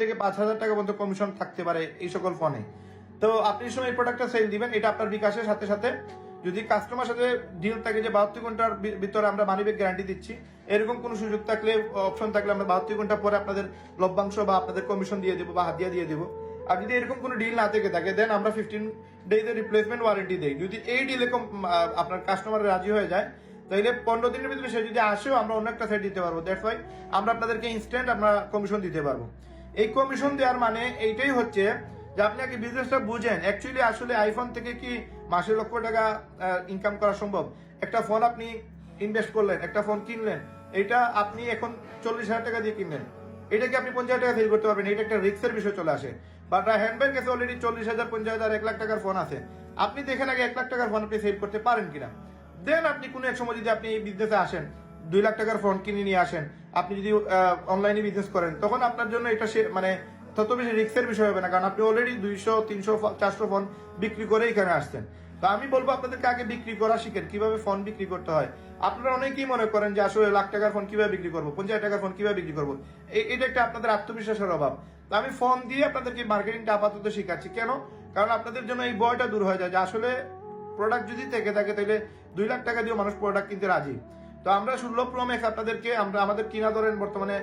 থেকে 5,000 টাকা পর্যন্ত কমিশন থাকতে পারে এই সকল ফোনে। তো আপনি সময় এই প্রোডাক্টটা সেল দিবেন, এটা আপনার বিকাশের সাথে সাথে যদি কাস্টমার সাথে ডিল থাকে যে 72 ঘন্টার ভিতরে আমরা মানি ব্যাক গ্যারান্টি দিচ্ছি, এরকম কোনো সুযোগ থাকলে অপশন থাকলে আমরা 72 ঘন্টা পরে আপনাদের লভ্যাংশ বা আপনাদের কমিশন দিয়ে দেবো বা হাতিয়া দিয়ে দেবো। আর যদি এরকম কোনো ডিল না থেকে থাকে দেন আমরা 15 ডেজের রিপ্লেসমেন্ট ওয়ারেন্টি দিই। যদি এই ডিলে আপনার কাস্টমার রাজি হয়ে যায় তাহলে 15 দিনের ভিতরে সে যদি আসেও আমরা অন্য একটা সেট দিতে পারবো। দ্যাটস ওয়াই আমরা আপনাদেরকে ইনস্ট্যান্ট আমরা কমিশন দিতে পারবো। এই কমিশন দেওয়ার মানে এইটাই হচ্ছে যে আপনি আগে বিজনেসটা বুঝেন অ্যাকচুয়ালি আসলে আইফোন থেকে কি মাসে লক্ষ টাকা ইনকাম করা সম্ভব। একটা ফোন আপনি ইনভেস্ট করলেন, একটা ফোন কিনলেন, এটা আপনি এখন 40,000 টাকা দিয়ে কিনলেন, এটাকে আপনি 50,000 টাকা সেল করতে পারবেন, এটা একটা রিস্কের বিষয় চলে আসে। বাট হ্যান্ডব্যাগ কাছে অলরেডি 40,000, 50,000, 1 লাখ টাকার ফোন আছে, আপনি দেখেন আগে 1 লাখ টাকার ফোন আপনি সেল করতে পারেন কিনা। দেন আপনি কোনো এক সময় যদি আপনি এই বিজনেসে আসেন 2 লাখ টাকার ফোন কিনে নিয়ে আসেন, আপনি যদি অনলাইনে বিজনেস করেন তখন আপনার জন্য এটা মানে তত বেশি রিস্কের বিষয় হবে না, কারণ আপনি অলরেডি 200, 300, 400 ফোন বিক্রি করে এখানে আসছেন। তো আমি বলবো আপনাদেরকে আগে বিক্রি করা শিখেন, কিভাবে ফোন বিক্রি করতে হয়। আপনারা অনেকেই মনে করেন যে আসলে লাখ টাকার ফোন কিভাবে বিক্রি করবো, 50,000 টাকার ফোন কিভাবে বিক্রি করবো, এটা একটা আপনাদের আত্মবিশ্বাসের অভাব। তো আমি ফোন দিয়ে আপনাদেরকে মার্কেটিংটা আপাতত শিখাচ্ছি। কেন? কারণ আপনাদের জন্য এই ভয়টা দূর হয়ে যায় যে আসলে প্রোডাক্ট যদি থেকে থাকে তাহলে 2 লাখ টাকা দিয়েও মানুষ প্রোডাক্ট কিনতে রাজি। তো আমরা 16 প্রো ম্যাক্স আপনাদেরকে আমাদের কিনা ধরেন বর্তমানে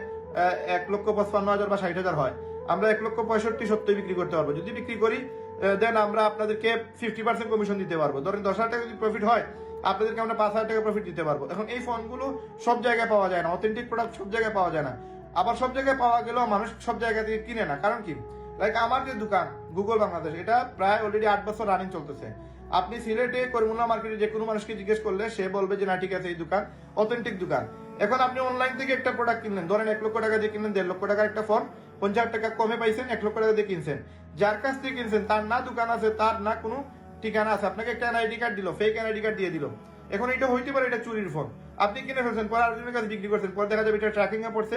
1,55,000 বা 60,000 হয়, আমরা 1,65,70 বিক্রি করতে পারবো। যদি বিক্রি করি দেন আমরা আপনাদেরকে 50% কমিশন দিতে পারবো। ধরেন 10,000 টাকা যদি প্রফিট হয় আপনাদেরকে আমরা 5,000 টাকা প্রফিট দিতে পারবো। এখন এই ফোনগুলো সব জায়গায় পাওয়া যায় না, অথেন্টিক প্রোডাক্ট সব জায়গায় পাওয়া যায় না। আবার সব জায়গায় পাওয়া গেলেও মানুষ সব জায়গা থেকে কিনে না। কারণ কি? লাইক আমার যে দোকান গুগল বাংলাদেশ, এটা প্রায় অলরেডি 8 বছর রানিং চলতেছে। আপনি সিলেটে করিমুল্লাহ মার্কেটে যে কোনো মানুষকে জিজ্ঞেস করলে সে বলবে যে না ঠিক আছে এই দোকান অথেন্টিক দোকান। এখন আপনি অনলাইন থেকে একটা প্রোডাক্ট কিনলেন, ধরেন 1 লক্ষ টাকা দিয়ে কিনলেন, 1.5 লক্ষ টাকার একটা ফোন 50,000 টাকা কমে পাইছেন, 1 লক্ষ টাকা দিয়ে কিনছেন। যার কাছ থেকে কিনছেন তার না দোকান আছে, তার না কোনো ঠিকানা আছে, আপনাকে একটা এনআইডি কার্ড দিল, ফেক এনআইডি কার্ড দিয়ে দিল। এখন এটা হইতে পারে এটা চুরির ফোন, আপনি কিনে ফেলছেন, পরে আরেকজনের কাছে বিক্রি করছেন, পরে দেখা যাবে এটা ট্র্যাকিং এ পড়ছে,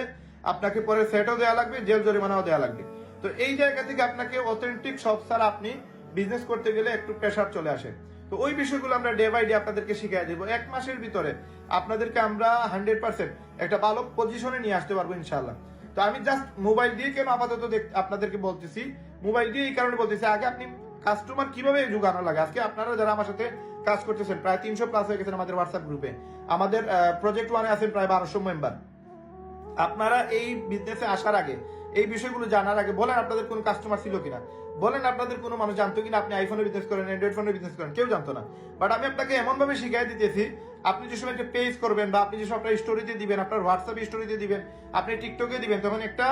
আপনাকে পরে সেটও দেওয়া লাগবে, জেল জরিমানাও দেওয়া লাগবে। তো এই জায়গা থেকে আপনাকে অথেন্টিক সব ছাড়া আপনি বিজনেস করতে গেলে একটু প্রেশার চলে আসে। তো ওই বিষয়গুলো আমরা ডে বাই ডে আপনাদেরকে শিখিয়ে দেবো। 1 মাসের ভিতরে আপনাদেরকে আমরা 100% একটা ভালো পজিশনে নিয়ে আসতে পারবো ইনশাল্লাহ। তো আমি জাস্ট মোবাইল দিয়ে কেন আপাতত আপনাদেরকে বলতেছি, মোবাইল দিয়ে এই কারণে বলতেছি আগে আপনি কাস্টমার কিভাবে যোগানো লাগে। আজকে আপনারা যারা আমার সাথে কাজ করতেছেন প্রায় 300 প্লাস হয়ে গেছেন আমাদের হোয়াটসঅ্যাপ গ্রুপে, আমাদের প্রজেক্ট 1-এ আছেন প্রায় 1200 মেম্বার। আপনারা এই বিজনেসে আসার আগে এই বিষয়গুলো জানার আগে বলেন আপনাদের কোনো কাস্টমার ছিল কিনা, বলেন আপনাদের কোনো মানুষ জানতো কিনা আপনি আইফোনের বিজনেস করেন, অ্যান্ড্রয়েড ফোনের বিজনেস করেন, কেউ জানতো না। বাট আমি আপনাকে এমন ভাবে শিখাই দিতেছি, আপনি যে সময় একটা পেজ করবেন বা আপনি যে সব আপনার স্টোরিতে দিবেন, আপনার হোয়াটসঅ্যাপ স্টোরিতে দিবেন, আপনি টিকটকে দিবেন, তখন একটা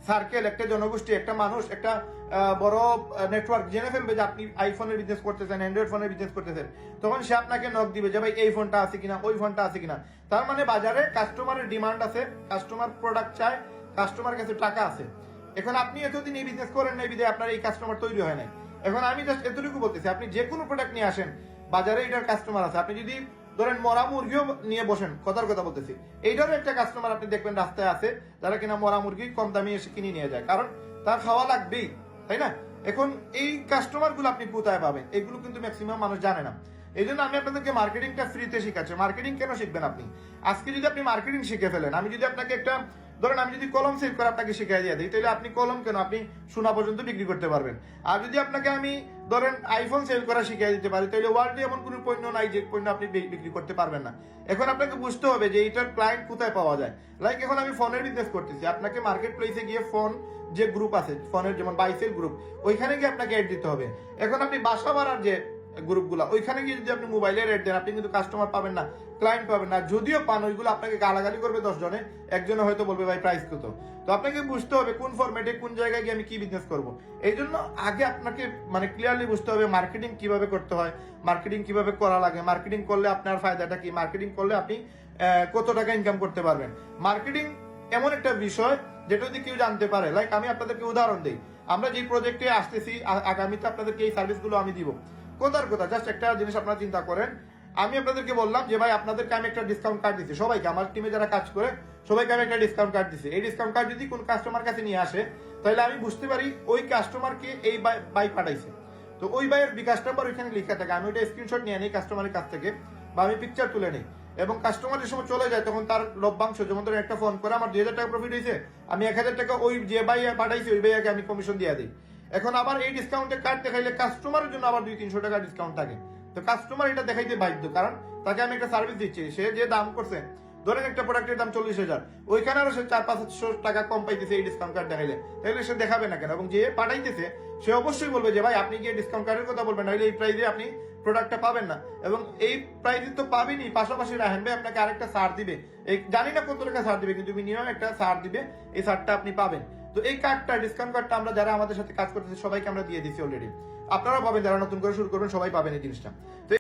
সার্কেল, একটা জনগোষ্ঠী, একটা মানুষ, একটা বড় নেটওয়ার্ক জেনে ফেলবে যে আপনি আইফোনের বিজনেস করতেছেন, অ্যান্ড্রয়েড ফোনের বিজনেস করতেছেন। তখন সে আপনাকে নক দিবে যে ভাই এই ফোনটা আছে কিনা, ওই ফোনটা আছে কিনা। তার মানে বাজারে কাস্টমারের ডিমান্ড আছে, কাস্টমার প্রোডাক্ট চায়, কাস্টমার কাছে টাকা আছে। এখন আপনি এতদিন এই বিজনেস করেন নাই বিধায় আপনার এই কাস্টমার তৈরি হয় নাই। এখন আমি জাস্ট এতটুকু বলতেছি, আপনি যে কোনো প্রোডাক্ট নিয়ে আসেন, বাজারে এটার কাস্টমার আছে। আপনি যদি ধরেন মরা মুরগিও নিয়ে বসেন, কথার কথা বলতেছি, এইটারও একটা কাস্টমার আপনি দেখবেন রাস্তায় আছে যারা কিনা মরা মুরগি কম দামে এসে কিনে নিয়ে যায়, কারণ তার খাওয়া লাগবেই, তাই না? এখন এই কাস্টমার গুলো আপনি কোথায় পাবেন এগুলো কিন্তু ম্যাক্সিমাম মানুষ জানে না। এই জন্য আমি আপনাদেরকে মার্কেটিংটা ফ্রিতে শিখাচ্ছি। মার্কেটিং কেন শিখবেন আপনি? আজকে যদি আপনি মার্কেটিং শিখে ফেলেন, আমি যদি আপনাকে একটা ধরেন আমি যদি কলম সেল করে আপনাকে শিখিয়ে দিয়ে দিই, তাহলে আপনি কলম কেন আপনি সোনা পর্যন্ত বিক্রি করতে পারবেন। আর যদি আপনাকে আমি ধরেন আইফোন সেল করা শিখিয়ে দিতে পারি, তাহলে ওয়ার্ল্ডে এমন কোনো পণ্য নাই যে পণ্য আপনি বিক্রি করতে পারবেন না। এখন আপনাকে বুঝতে হবে যে এইটার ক্লায়েন্ট কোথায় পাওয়া যায়। লাইক এখন আমি ফোনের বিজনেস করতেছি, আপনাকে মার্কেট প্লেসে গিয়ে ফোন যে গ্রুপ আছে ফোনের, যেমন বাইসেল গ্রুপ, ওইখানে গিয়ে আপনাকে অ্যাড দিতে হবে। এখন আপনি বাসা ভাড়ার যে গ্রুপগুলো, ওইখানে গিয়ে যদি আপনি মোবাইলের রেট দেন, আপনি কিন্তু কাস্টমার পাবেন না, ক্লায়েন্ট পাবেন না। যদিও পান, ওইগুলো আপনাকে গালাগালি করবে 10 জনে, একজনে হয়তো বলবে ভাই প্রাইস কত। তো আপনাকে বুঝতে হবে কোন ফরম্যাটে কোন জায়গায় গিয়ে আমি কি বিজনেস করব। এই জন্য আগে আপনাকে মানে ক্লিয়ারলি বুঝতে হবে মার্কেটিং কিভাবে করতে হয়, মার্কেটিং কিভাবে করা লাগে, মার্কেটিং করলে আপনার ফায়দাটা কি, মার্কেটিং করলে আপনি কত টাকা ইনকাম করতে পারবেন। মার্কেটিং এমন একটা বিষয় যেটা যদি কেউ জানতে পারে, লাইক আমি আপনাদেরকে উদাহরণ দিই, আমরা যে প্রজেক্টে আসতেছি আগামীতে আপনাদেরকে এই সার্ভিসগুলো আমি দিব। কোথার কথা জাস্ট একটা জিনিস আপনারা চিন্তা করেন, আমি আপনাদেরকে বললাম যে ভাই আপনাদেরকে আমি একটা ডিসকাউন্ট কার্ড দিচ্ছি, সবাইকে আমার টিমে যারা কাজ করে সবাইকে আমি একটা ডিসকাউন্ট কার্ড দিচ্ছি। এই ডিসকাউন্ট কার্ড যদি কোন কাস্টমার কাছে নিয়ে আসে, তাহলে আমি বুঝতে পারি ওই কাস্টমারকে এই বাই পাঠাইছে। তো ওই বাইয়ের বিকাশ নাম্বার ওইখানে লেখা থাকে, আমি ওইটা স্ক্রিনশট নিয়ে নিই কাস্টমারের কাছ থেকে, বা আমি পিকচার তুলে নিই। এবং কাস্টমার যে সময় চলে যায় তখন তার লভ্যাংশ, যেমন ধরেন একটা ফোন করে আমার 2,000 টাকা প্রফিট হয়েছে, আমি 1,000 টাকা ওই যে ভাই পাঠাইছি ওই ভাইয়াকে আমি কমিশন দিয়ে দিই। এখন আবার এই ডিসকাউন্টে কার্ড দেখাইলে কাস্টমারের জন্য আবার 200-300 টাকা ডিসকাউন্ট থাকে। তো কাস্টমার এটা দেখাইতে বাধ্য, কারণ তাকে আমি একটা সার্ভিস দিচ্ছি। সে যে দাম করছে, ধরেন একটা প্রোডাক্টের দাম 40,000, ওইখানে আরো সে 400-500 টাকা কম পাইতেছে এই ডিসকাউন্ট কার্ড দেখাইলে, তাহলে সে দেখাবে না কেন? এবং যে পাঠাইতেছে সে অবশ্যই বলবে যে ভাই আপনি গিয়ে ডিসকাউন্ট কার্ডের কথা বলবেন, নাহলে এই প্রাইসে আপনি প্রোডাক্টটা পাবেন না। এবং এই প্রাইসে তো পাবেনই, পাশাপাশি রাহেন ভাই আপনাকে আরেকটা ছাড় দিবে। এই জানি না কত টাকা ছাড় দিবে, কিন্তু মিনিমাম একটা ছাড় দিবে, এই ছাড়টা আপনি পাবেন। তো এই কার্ডটা, ডিসকাউন্ট কার্ডটা আমরা যারা আমাদের সাথে কাজ করতেছি সবাইকে আমরা দিয়ে দিচ্ছি অলরেডি। আপনারাও পাবেন, যারা নতুন করে শুরু করবেন সবাই পাবেন এই জিনিসটা। তো